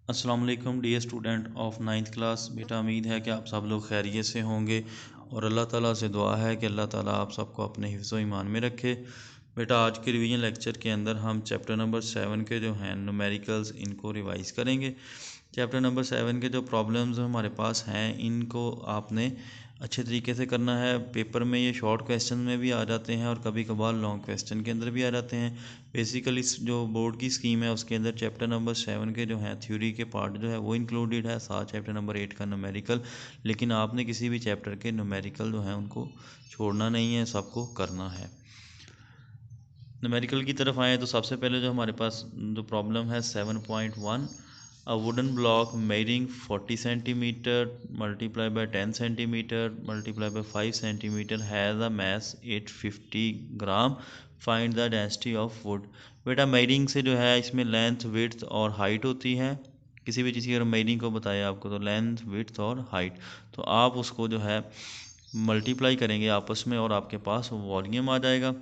अस्सलाम वालेकुम dear student of ninth class. बेटा उम्मीद है कि आप सब लोग खैरियत से होंगे और अल्लाह ताला से दुआ है कि अल्लाह ताला आप सबको अपने हिफ्ज़ व ईमान में रखे। बेटा आज के रिवीजन लेक्चर के अंदर हम चैप्टर नंबर 7 के जो हैं न्यूमेरिकल्स इनको रिवाइज़ करेंगे। चैप्टर नंबर 7 के जो प्रॉब्लम्स हमारे पास हैं इनको आपने अच्छे तरीके से करना है। पेपर में ये शॉर्ट क्वेश्चन में भी आ जाते हैं और कभी कभार लॉन्ग क्वेश्चन के अंदर भी आ जाते हैं। बेसिकली जो बोर्ड की स्कीम है उसके अंदर चैप्टर नंबर 7 के जो हैं थ्योरी के पार्ट जो है वो इंक्लूडेड है, साथ चैप्टर नंबर 8 का न्यूमेरिकल। लेकिन आपने किसी भी चैप्टर के न्यूमेरिकल जो हैं उनको छोड़ना नहीं है, सबको करना है। न्यूमेरिकल की तरफ आए तो सबसे पहले जो हमारे पास जो प्रॉब्लम है 7.1, a wooden block measuring 40 centimeter multiplied by 10 centimeter multiplied by 5 centimeter has a mass 850 gram, find the density of would. बेटा मेजरिंग से जो है इसमें लेंथ, विड्थ और हाइट होती है। किसी भी चीज़ की अगर मेजरिंग को बताया आपको तो लेंथ, विड्थ और हाइट, तो आप उसको जो है मल्टीप्लाई करेंगे आपस में और आपके पास वॉल्यूम आ जाएगा।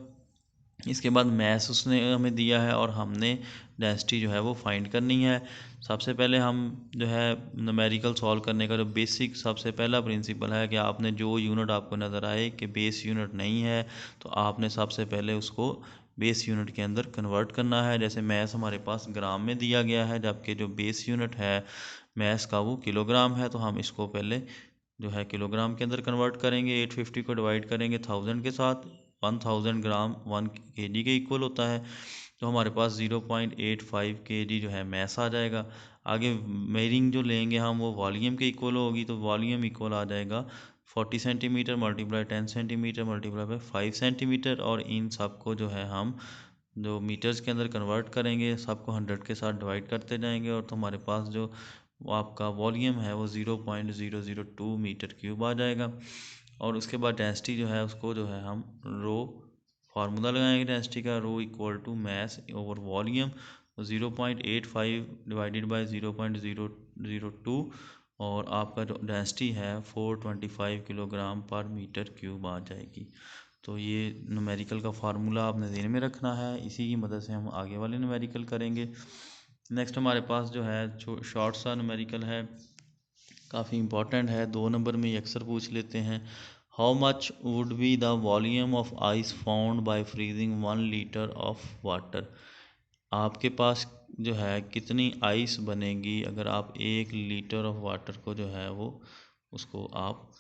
इसके बाद मैथ्स उसने हमें दिया है और हमने डेंसिटी जो है वो फाइंड करनी है। सबसे पहले हम जो है न्यूमेरिकल सॉल्व करने का जो बेसिक सबसे पहला प्रिंसिपल है कि आपने जो यूनिट आपको नज़र आए कि बेस यूनिट नहीं है तो आपने सबसे पहले उसको बेस यूनिट के अंदर कन्वर्ट करना है। जैसे मैथ्स हमारे पास ग्राम में दिया गया है जबकि जो बेस यूनिट है मैथ्स का वो किलोग्राम है, तो हम इसको पहले जो है किलोग्राम के अंदर कन्वर्ट करेंगे। 850 को डिवाइड करेंगे 1000 के साथ। 1000 ग्राम 1 kg के इक्वल होता है, तो हमारे पास 0.85 kg जो है मैस आ जाएगा। आगे मेयरिंग जो लेंगे हम वो वॉल्यूम के इक्वल होगी, तो वॉल्यूम इक्वल आ जाएगा 40 centimetre multiply 10 centimetre multiply by 5 centimetre. और इन सब को जो है हम जो मीटर्स के अंदर कन्वर्ट करेंगे, सबको 100 के साथ डिवाइड करते जाएंगे और तो हमारे पास जो वो आपका वॉल्यूम है वो 0.002 मीटर क्यूब आ जाएगा। और उसके बाद डेंसिटी जो है उसको जो है हम रो फार्मूला लगाएंगे डेंसिटी का, rho equal to mass over volume. 0.85 divided by 0.002 और आपका जो डेंसिटी है 425 किलोग्राम पर मीटर क्यूब आ जाएगी। तो ये न्यूमेरिकल का फार्मूला आपने ध्यान में रखना है, इसी की मदद से हम आगे वाले न्यूमेरिकल करेंगे। नेक्स्ट हमारे पास जो है शॉर्ट सा न्यूमेरिकल है, काफ़ी इंपॉर्टेंट है, 2 नंबर में ये अक्सर पूछ लेते हैं। How much would be the volume of ice found by freezing 1 litre of water. आपके पास जो है कितनी आइस बनेगी अगर आप 1 लीटर ऑफ वाटर को जो है वो उसको आप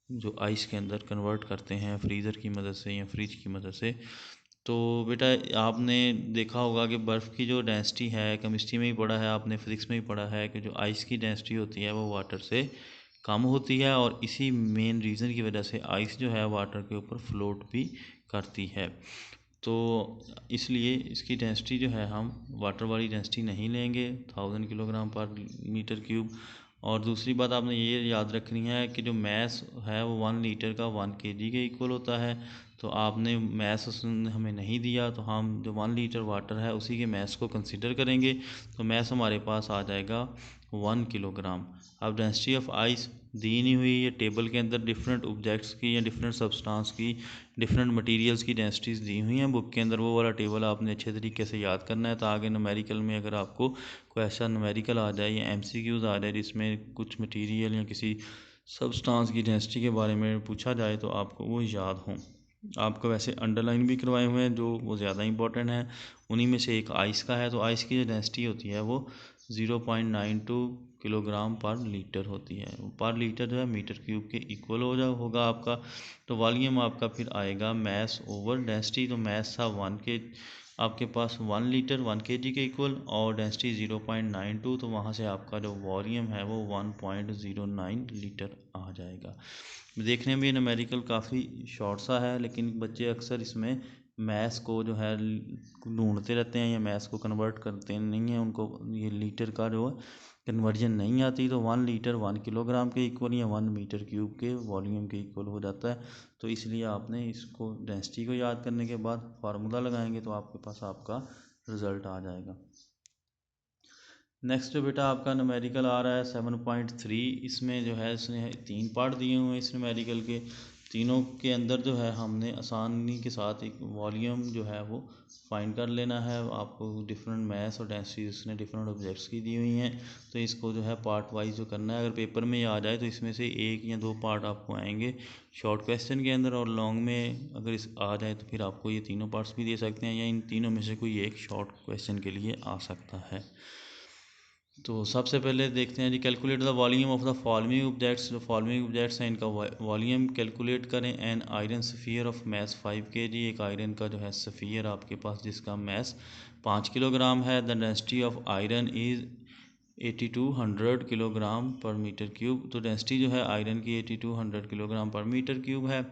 जो आइस के अंदर कन्वर्ट करते हैं फ्रीज़र की मदद से या फ्रिज की मदद से। तो बेटा आपने देखा होगा कि बर्फ़ की जो डेंसिटी है, केमिस्ट्री में ही पढ़ा है आपने, फिज़िक्स में ही पढ़ा है कि जो आइस की डेंसिटी होती है वो वाटर से कम होती है और इसी मेन रीज़न की वजह से आइस जो है वाटर के ऊपर फ्लोट भी करती है। तो इसलिए इसकी डेंसिटी जो है हम वाटर वाली डेंसिटी नहीं लेंगे 1000 किलोग्राम पर मीटर क्यूब। और दूसरी बात आपने ये याद रखनी है कि जो मैस है वो 1 लीटर का 1 kg के इक्वल होता है। तो आपने मैस उसने हमें नहीं दिया तो हम जो 1 लीटर वाटर है उसी के मैस को कंसिडर करेंगे, तो मैस हमारे पास आ जाएगा 1 किलोग्राम। अब डेंसिटी ऑफ आइस दी नहीं हुई है टेबल के अंदर, डिफरेंट ऑब्जेक्ट्स की या डिफरेंट सब्सटेंस की, डिफरेंट मटेरियल्स की डेंसिटीज़ दी हुई हैं बुक के अंदर। वो वाला टेबल आपने अच्छे तरीके से याद करना है, तो आगे न्यूमेरिकल में अगर आपको कोई ऐसा न्यूमेरिकल आ जाए या एमसीक्यूज़ आ जाए जिसमें कुछ मटेरियल या किसी सब्सटेंस की डेंसिटी के बारे में पूछा जाए तो आपको वो याद हो। आपको वैसे अंडरलाइन भी करवाए हुए हैं जो वो ज़्यादा इंपॉर्टेंट है, उन्हीं में से एक आइस का है। तो आइस की जो डेंसिटी होती है वो 0.92 किलोग्राम पर लीटर होती है। पर लीटर जो है मीटर क्यूब के इक्वल होगा आपका। तो वॉल्यूम आपका फिर आएगा मैस ओवर डेंसिटी। तो मैस था 1 के आपके पास 1 लीटर 1 kg के इक्वल और डेंसिटी 0.92, तो वहाँ से आपका जो वॉल्यूम है वो 1.09 लीटर आ जाएगा। देखने में ये न्यूमेरिकल काफ़ी शॉर्ट सा है, लेकिन बच्चे अक्सर इसमें मैथ्स को जो है ढूंढते रहते हैं या मैथ्स को कन्वर्ट करते नहीं हैं, उनको ये लीटर का जो है कन्वर्जन नहीं आती। तो 1 लीटर 1 किलोग्राम के इक्वल या 1 मीटर क्यूब के वॉल्यूम के इक्वल हो जाता है। तो इसलिए आपने इसको डेंसिटी को याद करने के बाद फार्मूला लगाएंगे तो आपके पास आपका रिज़ल्ट आ जाएगा। नेक्स्ट बेटा आपका न्यूमेरिकल आ रहा है 7.3। इसमें जो है इसने 3 पार्ट दिए हुए हैं इस न्यूमेरिकल के। तीनों के अंदर जो है हमने आसानी के साथ एक वॉल्यूम जो है वो फाइंड कर लेना है। आपको डिफरेंट मैथ्स और डेंसिटी उसने डिफरेंट ऑब्जेक्ट्स की दी हुई हैं, तो इसको जो है पार्ट वाइज जो करना है। अगर पेपर में आ जाए तो इसमें से एक या दो पार्ट आपको आएंगे शॉर्ट क्वेश्चन के अंदर, और लॉन्ग में अगर इस आ जाए तो फिर आपको ये तीनों पार्ट्स भी दे सकते हैं, या इन तीनों में से कोई एक शॉर्ट क्वेश्चन के लिए आ सकता है। तो सबसे पहले देखते हैं जी, calculate the volume of the following objects. जो फॉलोइंग ऑब्जेक्ट्स हैं इनका वॉल्यूम कैलकुलेट करें। An iron sphere of mass 5 kg, एक आयरन का जो है सफ़ियर आपके पास जिसका मैस 5 किलोग्राम है। The density of iron is 8200 kilogram पर मीटर क्यूब। तो डेंसिटी जो है आयरन की 8200 किलोग्राम पर मीटर क्यूब है।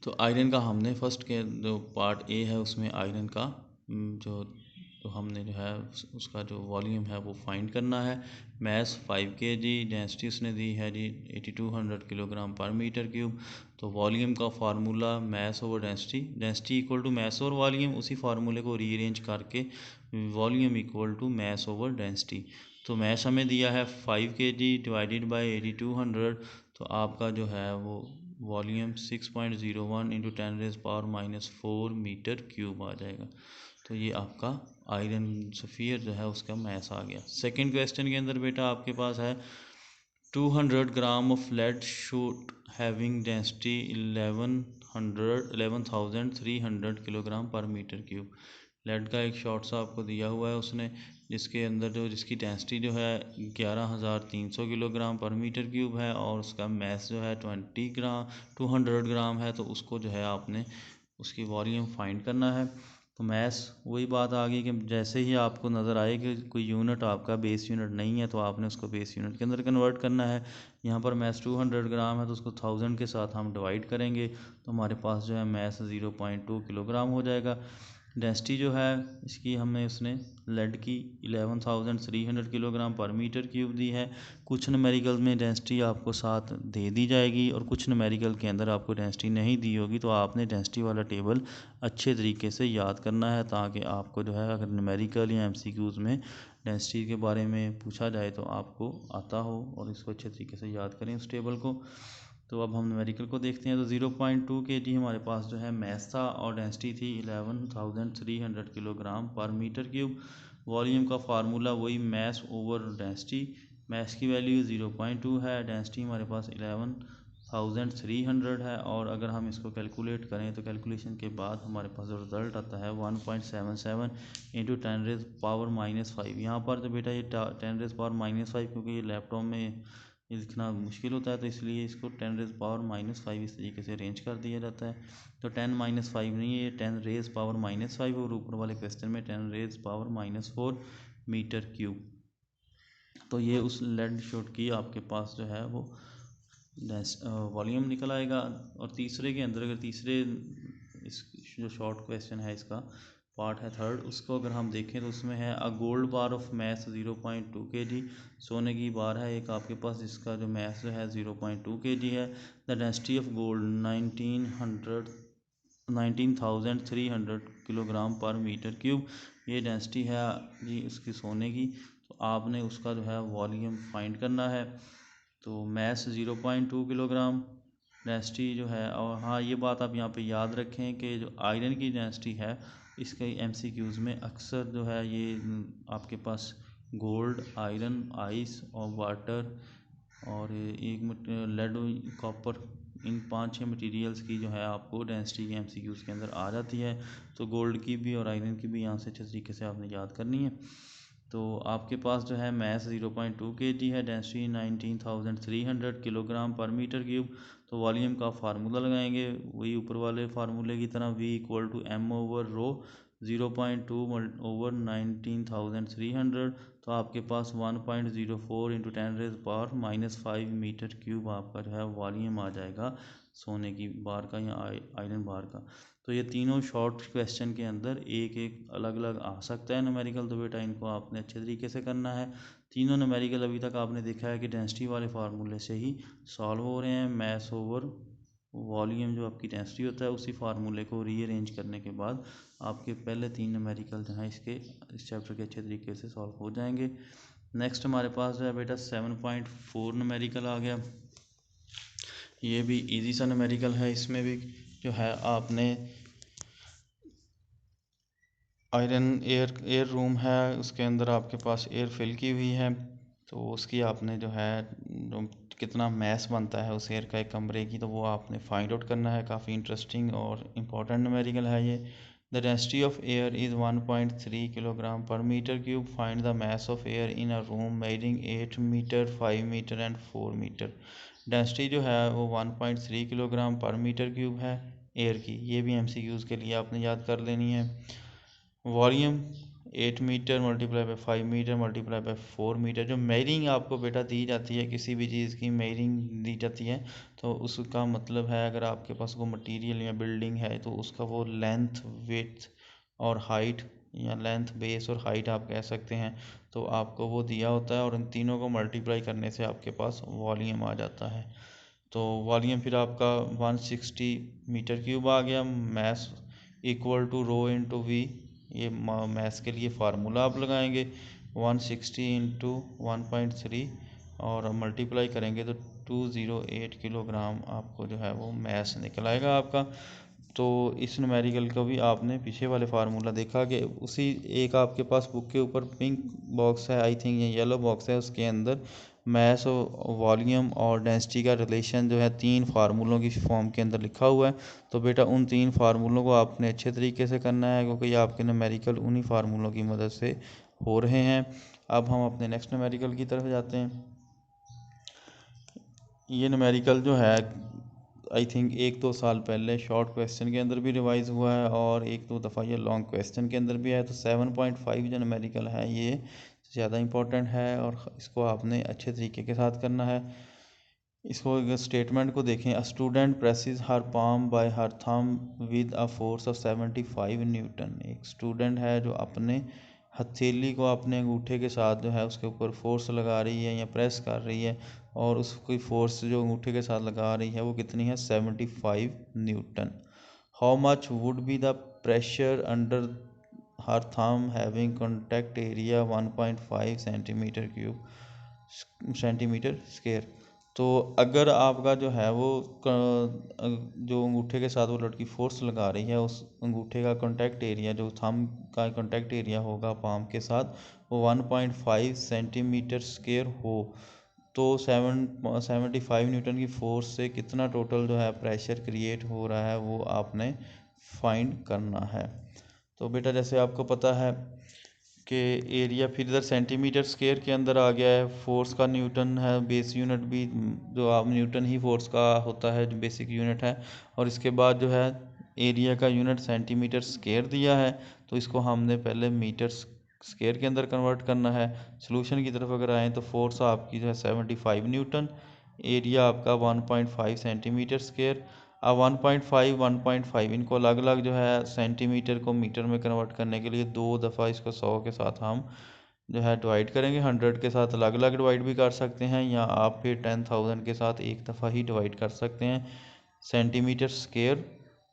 तो आयरन का हमने फर्स्ट के जो पार्ट ए है उसमें आयरन का जो तो हमने जो है उसका जो वॉल्यूम है वो फाइंड करना है। मैस 5 kg, डेंसिटी उसने दी है जी 8200 किलोग्राम पर मीटर क्यूब। तो वॉल्यूम का formula mass over density, density equal to mass over volume, उसी फार्मूले को रीअरेंज करके volume equal to mass over density. तो मैस हमें दिया है 5 kg डिवाइडेड बाई 8200, तो आपका जो है वो वॉल्यूम 6.01 इंटू 10⁻⁻⁴ मीटर क्यूब आ जाएगा। तो ये आपका आयरन सफ़ियर जो है उसका मैस आ गया। सेकंड क्वेश्चन के अंदर बेटा आपके पास है 200 gram of lead shoot having density 11,300 kilogram पर मीटर क्यूब। लेड का एक शॉर्ट सा आपको दिया हुआ है उसने, जिसके अंदर जो जिसकी डेंसिटी जो है 11,300 किलोग्राम पर मीटर क्यूब है, और उसका मैस जो है 200 ग्राम है। तो उसको जो है आपने उसकी वॉल्यूम फाइंड करना है। तो मैस वही बात आ गई कि जैसे ही आपको नज़र आए कि कोई यूनिट आपका बेस यूनिट नहीं है तो आपने उसको बेस यूनिट के अंदर कन्वर्ट करना है। यहाँ पर मैस 200 ग्राम है तो उसको 1000 के साथ हम डिवाइड करेंगे, तो हमारे पास जो है मैस 0.2 किलोग्राम हो जाएगा। डेंसिटी जो है इसकी हमने उसने लेड की 11,300 किलोग्राम पर मीटर क्यूब दी है। कुछ न्यूमेरिकल में डेंसिटी आपको साथ दे दी जाएगी और कुछ न्यूमेरिकल के अंदर आपको डेंसिटी नहीं दी होगी, तो आपने डेंसिटी वाला टेबल अच्छे तरीके से याद करना है, ताकि आपको जो है अगर न्यूमेरिकल या एमसीक्यूज़ में डेंसिटी के बारे में पूछा जाए तो आपको आता हो और इसको अच्छे तरीके से याद करें उस टेबल को। तो अब हम न्यूमेरिकल को देखते हैं। तो 0.2 kg हमारे पास जो है मैस था और डेंसिटी थी 11,300 किलोग्राम पर मीटर क्यूब। वॉल्यूम का फार्मूला वही मैस ओवर डेंसिटी, मैस की वैल्यू 0.2 है, डेंसिटी हमारे पास 11,300 है, और अगर हम इसको कैलकुलेट करें तो कैलकुलेशन के बाद हमारे पास जो रिज़ल्ट आता है 1.77 इंटू 10⁻⁻⁵। यहाँ पर तो बेटा ये 10⁻⁵, क्योंकि ये लैपटॉप में ये लिखना मुश्किल होता है तो इसलिए इसको 10⁻⁻⁵ इस तरीके से अरेंज कर दिया जाता है। तो 10⁻⁵ नहीं है, ये 10⁻⁻⁵, और ऊपर वाले क्वेश्चन में 10⁻⁴ मीटर क्यूब। तो ये उस लेड शॉट की आपके पास जो है वो वॉल्यूम निकल आएगा। और तीसरे के अंदर अगर तीसरे इस जो शॉर्ट क्वेश्चन है इसका पार्ट है थर्ड, उसको अगर हम देखें तो उसमें है a gold bar of math 0.2 kg। सोने की बार है एक आपके पास जिसका जो मैथ जो है 0.2 kg है। The density of gold 19,300 kilogram पर मीटर क्यूब। ये डेंसिटी है जी उसकी सोने की। तो आपने उसका जो है वॉल्यूम फाइंड करना है। तो मैस 0.2 किलोग्राम, डेंसिटी जो है। और हाँ ये बात आप यहाँ पे याद रखें कि जो आयरन की डेंसिटी है इसके एमसीक्यूज़ में अक्सर जो है ये आपके पास गोल्ड, आयरन, आइस और वाटर और एक लेड, कॉपर, इन 5-6 मटेरियल्स की जो है आपको डेंसिटी के एमसीक्यूज़ के अंदर आ जाती है। तो गोल्ड की भी और आयरन की भी यहाँ से अच्छे तरीके से आपने याद करनी है। तो आपके पास जो है मैस 0.2 kg है, डेंसिटी 19,300 किलोग्राम पर मीटर क्यूब। तो वॉल्यूम का फार्मूला लगाएंगे वही ऊपर वाले फार्मूले की तरह, V equal to M over rho 0.2 over 19,300। तो आपके पास 1.04 इंटू 10⁻⁻⁵ मीटर क्यूब आपका जो है वॉल्यूम आ जाएगा सोने की बार का या आयरन बार का। तो ये तीनों शॉर्ट क्वेश्चन के अंदर एक एक अलग अलग आ सकता है न्यूमेरिकल, तो बेटा इनको आपने अच्छे तरीके से करना है। तीनों न्यूमेरिकल अभी तक आपने देखा है कि डेंसिटी वाले फार्मूले से ही सॉल्व हो रहे हैं। मैस ओवर वॉल्यूम जो आपकी डेंसिटी होता है उसी फार्मूले को रीअरेंज करने के बाद आपके पहले 3 न्यूमेरिकल जो हैं इसके इस चैप्टर के अच्छे तरीके से सॉल्व हो जाएंगे। नेक्स्ट हमारे पास जो है बेटा 7.4 न्यूमेरिकल आ गया। ये भी इजी सा न्यूमेरिकल है। इसमें भी जो है आपने आयरन एयर रूम है, उसके अंदर आपके पास एयर फिल की हुई है, तो उसकी आपने जो है जो कितना मैस बनता है उस एयर का एक कमरे की, तो वो आपने फाइंड आउट करना है। काफ़ी इंटरेस्टिंग और इम्पोर्टेंट न्यूमेरिकल है ये। The density of air is 1.3 kilogram पर metre cube, find the mass of air in a room measuring 8 metre 5 metre and 4 metre. Density जो है वो 1.3 किलोग्राम पर मीटर क्यूब है एयर की। ये भी एमसीक्यूज़ के लिए आपने याद कर लेनी है। Volume 8 metre multiply by 5 metre multiply by 4 metre. जो मेयरिंग आपको बेटा दी जाती है, किसी भी चीज़ की मेयरिंग दी जाती है, तो उसका मतलब है अगर आपके पास वो मटेरियल या बिल्डिंग है तो उसका वो लेंथ, विड्थ और हाइट, या लेंथ, बेस और हाइट आप कह सकते हैं, तो आपको वो दिया होता है और इन तीनों को मल्टीप्लाई करने से आपके पास वॉल्यूम आ जाता है। तो वॉल्यूम फिर आपका 160 मीटर क्यूब आ गया। Mass equal to rho into V, ये मैथ्स के लिए फार्मूला आप लगाएंगे 160 इंटू 1.3 और मल्टीप्लाई करेंगे तो 208 किलोग्राम आपको जो है वो मैथ्स निकल आएगा आपका। तो इस न्यूमेरिकल को भी आपने पीछे वाले फार्मूला देखा कि उसी एक आपके पास बुक के ऊपर पिंक बॉक्स है, आई थिंक ये येलो बॉक्स है, उसके अंदर मैस और वॉल्यूम और डेंसिटी का रिलेशन जो है 3 फार्मूलों की फॉर्म के अंदर लिखा हुआ है। तो बेटा उन 3 फार्मूलों को आपने अच्छे तरीके से करना है, क्योंकि आपके न्यूमेरिकल उन्हीं फार्मूलों की मदद से हो रहे हैं। अब हम अपने नेक्स्ट न्यूमेरिकल की तरफ जाते हैं। ये न्यूमेरिकल जो है आई थिंक 1-2 साल पहले शॉर्ट क्वेश्चन के अंदर भी रिवाइज हुआ है और 1-2 दफ़ा ये लॉन्ग क्वेश्चन के अंदर भी है। तो 7.5 जो न्यूमेरिकल है ये ज़्यादा इंपॉर्टेंट है और इसको आपने अच्छे तरीके के साथ करना है। इसको स्टेटमेंट को देखें। A student presses her palm bye her thumb with a force of 75 Newton. एक स्टूडेंट है जो अपने हथेली को अपने अंगूठे के साथ जो है उसके ऊपर फोर्स लगा रही है या प्रेस कर रही है, और उसकी फोर्स जो अंगूठे के साथ लगा रही है वो कितनी है, 75 Newton. How much would be the pressure under her thumb having contact area 1.5 centimetre square. तो अगर आपका जो है वो जो अंगूठे के साथ वो लड़की फोर्स लगा रही है, उस अंगूठे का कॉन्टैक्ट एरिया जो थंब का कॉन्टैक्ट एरिया होगा पाम के साथ, वो 1.5 सेंटीमीटर स्क्वायर हो, तो 75 न्यूटन की फोर्स से कितना टोटल जो है प्रेशर क्रिएट हो रहा है वो आपने फाइंड करना है। तो बेटा जैसे आपको पता है कि एरिया फिर इधर सेंटीमीटर स्क्वायर के अंदर आ गया है, फोर्स का न्यूटन है, बेस यूनिट भी जो आप न्यूटन ही फोर्स का होता है जो बेसिक यूनिट है, और इसके बाद जो है एरिया का यूनिट सेंटीमीटर स्क्वायर दिया है, तो इसको हमने पहले मीटर स्क्वायर के अंदर कन्वर्ट करना है। सोल्यूशन की तरफ अगर आएँ तो फोर्स आपकी जो है 75 न्यूटन, एरिया आपका 1.5 सेंटीमीटर स्क्वायर। अब 1.5 इनको अलग अलग जो है सेंटीमीटर को मीटर में कन्वर्ट करने के लिए 2 दफ़ा इसको 100 के साथ हम जो है डिवाइड करेंगे। 100 के साथ अलग अलग डिवाइड भी कर सकते हैं, या आप फिर 10,000 के साथ एक दफ़ा ही डिवाइड कर सकते हैं। सेंटीमीटर स्क्वायर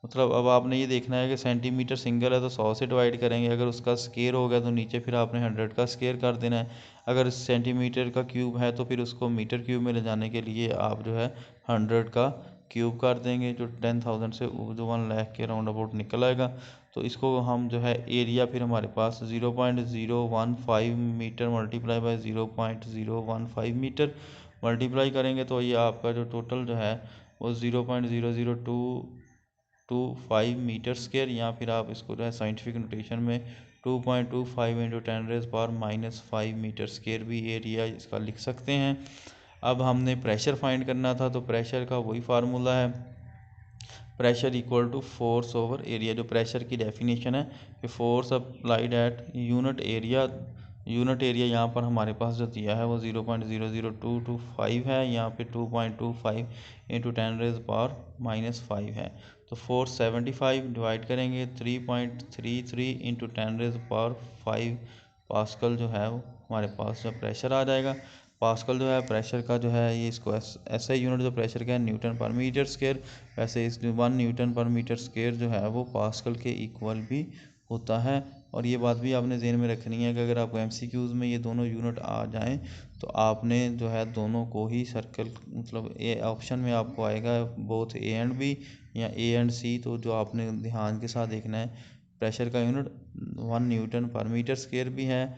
मतलब अब आपने ये देखना है कि सेंटीमीटर सिंगल है तो 100 से डिवाइड करेंगे, अगर उसका स्क्वायर हो गया तो नीचे फिर आपने 100 का स्क्वायर कर देना है। अगर सेंटीमीटर का क्यूब है तो फिर उसको मीटर क्यूब में ले जाने के लिए आप जो है 100 का क्यूब कर देंगे, जो 10,000 से जो 1 लाख के राउंड अबाउट निकल आएगा। तो इसको हम जो है एरिया फिर हमारे पास 0.015 metre multiply by 0.015 metre multiply करेंगे, तो ये आपका जो टोटल जो है वो 0.00225 मीटर स्क्वायर, या फिर आप इसको जो है साइंटिफिक नोटेशन में 2.25 इंटू 10⁻⁻5 मीटर स्क्वायर भी एरिया इसका लिख सकते हैं। अब हमने प्रेशर फाइंड करना था, तो प्रेशर का वही फार्मूला है, pressure equal to force over area. जो प्रेशर की डेफिनेशन है कि force applied at unit area यहाँ पर हमारे पास जो दिया है वो 0.00225 है, यहाँ पे 2.25 इंटू 10⁻⁻5 है। तो फोर्स 75 डिवाइड करेंगे 3.33 इंटू 10⁻5 पास्कल जो है वो हमारे पास जो प्रेशर आ जाएगा। पास्कल जो है प्रेशर का जो है ये इसको ऐसा यूनिट जो प्रेशर का है न्यूटन पर मीटर स्क्वायर, वैसे इस 1 न्यूटन पर मीटर स्क्वायर जो है वो पास्कल के इक्वल भी होता है। और ये बात भी आपने ज़हन में रखनी है कि अगर आपको एमसीक्यूज़ में ये दोनों यूनिट आ जाएं तो आपने जो है दोनों को ही सर्कल, मतलब ए ऑप्शन में आपको आएगा बोथ ए एंड बी या ए एंड सी, तो जो आपने ध्यान के साथ देखना है प्रेशर का यूनिट 1 Nm/m² भी है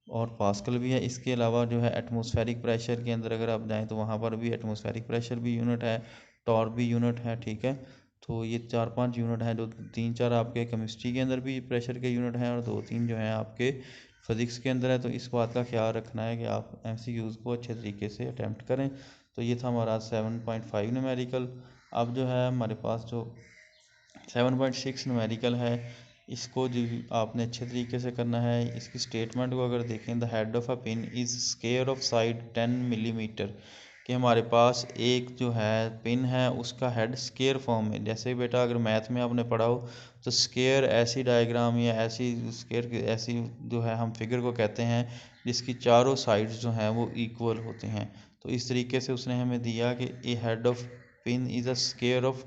और पास्कल भी है। इसके अलावा जो है एटमॉस्फेरिक प्रेशर के अंदर अगर आप जाएं तो वहाँ पर भी एटमॉस्फेरिक प्रेशर भी यूनिट है, टॉर्क भी यूनिट है, ठीक है। तो ये 4-5 यूनिट हैं, जो 3-4 आपके केमिस्ट्री के अंदर भी प्रेशर के यूनिट हैं और 2-3 जो हैं आपके फिज़िक्स के अंदर है। तो इस बात का ख्याल रखना है कि आप एमसीक्यूज़ को अच्छे तरीके से अटैम्प्ट करें। तो ये था हमारा 7.5 न्यूमेरिकल। अब जो है हमारे पास जो 7.6 न्यूमेरिकल है, इसको जो आपने अच्छे तरीके से करना है। इसकी स्टेटमेंट को अगर देखें, the head of a pin is square of side 10 millimetre, कि हमारे पास एक जो है पिन है उसका हेड स्क्वायर फॉर्म में, जैसे बेटा अगर मैथ में आपने पढ़ा हो तो स्क्वायर ऐसी डायग्राम या ऐसी स्क्वायर ऐसी जो है हम फिगर को कहते हैं जिसकी चारों साइड्स जो हैं वो इक्वल होते हैं। तो इस तरीके से उसने हमें दिया कि a head of pin is a square of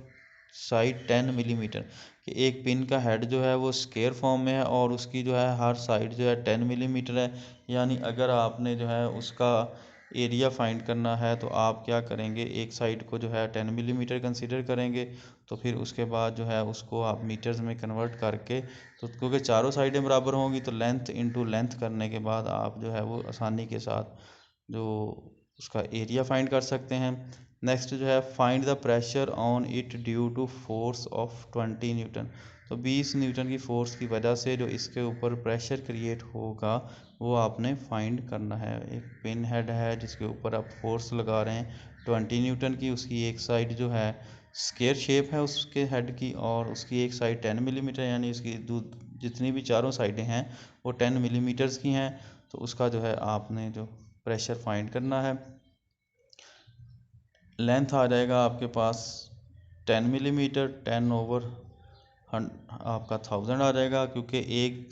side 10 millimetre, कि एक पिन का हेड जो है वो स्क्वायर फॉर्म में है और उसकी जो है हर साइड जो है 10 मिलीमीटर है। यानी अगर आपने जो है उसका एरिया फाइंड करना है तो आप क्या करेंगे, एक साइड को जो है 10 मिलीमीटर कंसीडर करेंगे, तो फिर उसके बाद जो है उसको आप मीटर्स में कन्वर्ट करके, तो क्योंकि चारों साइडें बराबर होंगी तो लेंथ इनटू लेंथ करने के बाद आप जो है वो आसानी के साथ जो उसका एरिया फाइंड कर सकते हैं। नेक्स्ट जो है find the pressure on it due to force of 20 newton, तो 20 न्यूटन की फोर्स की वजह से जो इसके ऊपर प्रेशर क्रिएट होगा वो आपने फाइंड करना है। एक पिन हेड है जिसके ऊपर आप फोर्स लगा रहे हैं 20 न्यूटन की, उसकी एक साइड जो है स्क्वायर शेप है उसके हेड की और उसकी एक साइड 10 मिलीमीटर, यानी उसकी जितनी भी चारों साइडें हैं वो 10 मिलीमीटर्स की हैं। तो उसका जो है आपने जो प्रेशर फाइंड करना है। लेंथ आ जाएगा आपके पास 10 मिलीमीटर, 10 ओवर आपका 1000 आ जाएगा, क्योंकि एक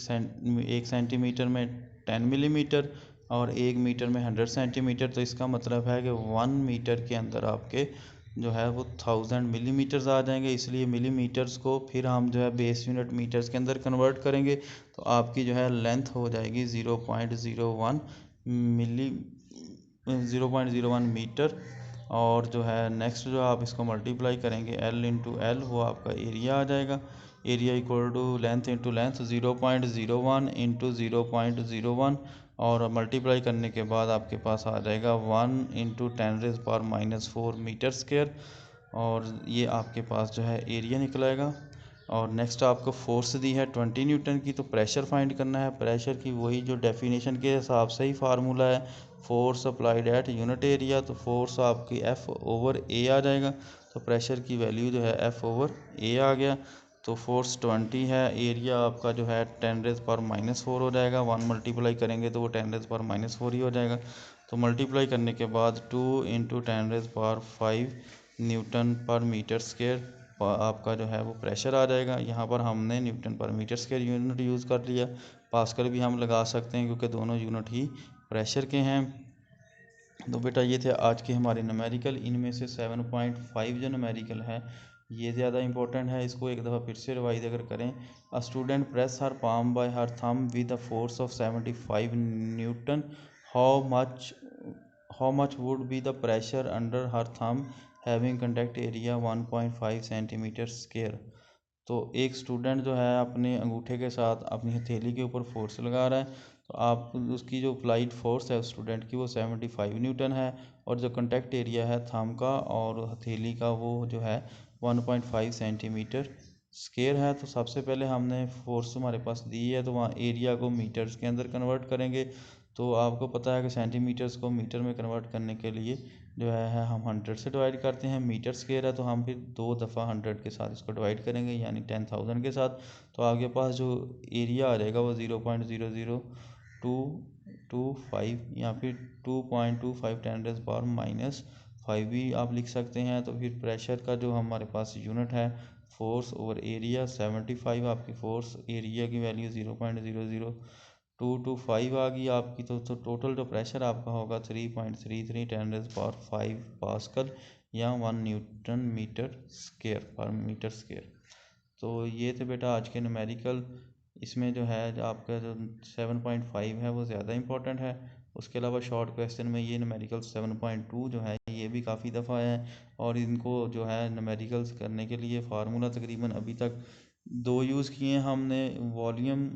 सेंटीमीटर में 10 मिलीमीटर और 1 मीटर में 100 सेंटीमीटर, तो इसका मतलब है कि 1 मीटर के अंदर आपके जो है वो 1000 मिलीमीटर्स आ जाएंगे। इसलिए मिलीमीटर्स को फिर हम जो है बेस यूनिट मीटर्स के अंदर कन्वर्ट करेंगे तो आपकी जो है लेंथ हो जाएगी 0.01 मिली 0.01 मीटर। और जो है नेक्स्ट जो आप इसको मल्टीप्लाई करेंगे L इंटू एल, वो आपका एरिया आ जाएगा। Area equal to length into length 0.01 into 0.01 और मल्टीप्लाई करने के बाद आपके पास आ जाएगा 1 इंटू 10⁻⁻⁴ मीटर स्क्वायर, और ये आपके पास जो है एरिया निकलेगा। और नेक्स्ट आपको फोर्स दी है 20 न्यूटन की, तो प्रेशर फाइंड करना है। प्रेशर की वही जो डेफिनेशन के हिसाब से ही फार्मूला है, force applied at unit area, तो फोर्स आपकी एफ ओवर ए आ जाएगा। तो प्रेशर की वैल्यू जो है एफ ओवर ए आ गया। तो फोर्स 20 है, एरिया आपका जो है 10⁻⁻⁴ हो जाएगा। 1 मल्टीप्लाई करेंगे तो वो 10⁻⁻⁴ ही हो जाएगा। तो मल्टीप्लाई करने के बाद 2 इंटू 10⁵ न्यूटन पर मीटर स्क्वायर आपका जो है वो प्रेशर आ जाएगा। यहाँ पर हमने न्यूटन पर मीटर स्क्वायर यूनिट यूज़ कर लिया, पास्कल भी हम लगा सकते हैं क्योंकि दोनों यूनिट ही प्रेशर के हैं। तो बेटा ये थे आज के हमारे न्यूमेरिकल। इनमें से 7.5 जो न्यूमेरिकल है ये ज़्यादा इंपॉर्टेंट है, इसको एक दफ़ा फिर से रिवाइज अगर करें। A student press her palm bye her thumb with a force of 75 Newton, how much how much would be the pressure under her thumb having conduct area 1.5 centimetre square. तो एक स्टूडेंट जो है अपने अंगूठे के साथ अपनी हथेली के ऊपर फोर्स लगा रहा है, तो आप उसकी जो अप्लाइड फोर्स है स्टूडेंट की वो 75 न्यूटन है, और जो कंटेक्ट एरिया है थंब का और हथेली का वो जो है 1.5 सेंटीमीटर स्क्वायर है। तो सबसे पहले हमने फोर्स हमारे पास दी है तो वहाँ एरिया को मीटर्स के अंदर कन्वर्ट करेंगे। तो आपको पता है कि सेंटीमीटर्स को मीटर में कन्वर्ट करने के लिए जो है हम 100 से डिवाइड करते हैं। मीटर स्क्वायर है तो हम फिर 2 दफ़ा 100 के साथ इसको डिवाइड करेंगे, यानी 10,000 के साथ। तो आपके पास जो एरिया आ जाएगा वो 0.00225 या फिर 2.25 10⁻⁻⁵ भी आप लिख सकते हैं। तो फिर प्रेशर का जो हमारे पास यूनिट है फोर्स ओवर एरिया 75, आपकी फोर्स एरिया की वैल्यू 0.00225 आ गई आपकी। तो टोटल जो प्रेशर आपका होगा 3.33 10⁵ पास्कल या 1 न्यूटन मीटर स्क्वायर पर मीटर स्क्वायर। तो ये थे बेटा आज के न्यूमेरिकल। इसमें जो है जो आपका जो 7.5 है वो ज़्यादा इंपॉर्टेंट है। उसके अलावा शॉर्ट क्वेश्चन में ये न्यूमेरिकल 7.2 जो है ये भी काफ़ी दफ़ा है। और इनको जो है न्यूमेरिकल्स करने के लिए फार्मूला तकरीबन अभी तक दो यूज़ किए हैं हमने, volume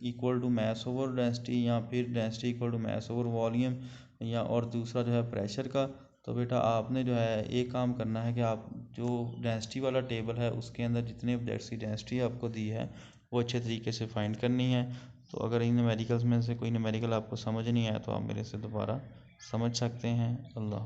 equal to mass over density, या फिर density equal to mass over volume, या और दूसरा जो है प्रेशर का। तो बेटा आपने जो है एक काम करना है कि आप जो डेंसिटी वाला टेबल है उसके अंदर जितने ऑब्जेक्ट्स की डेंसिटी आपको दी है वो अच्छे तरीके से फाइंड करनी है। तो अगर इन न्यूमेरिकल्स में से कोई न्यूमेरिकल आपको समझ नहीं आया तो आप मेरे से दोबारा समझ सकते हैं। अल्लाह।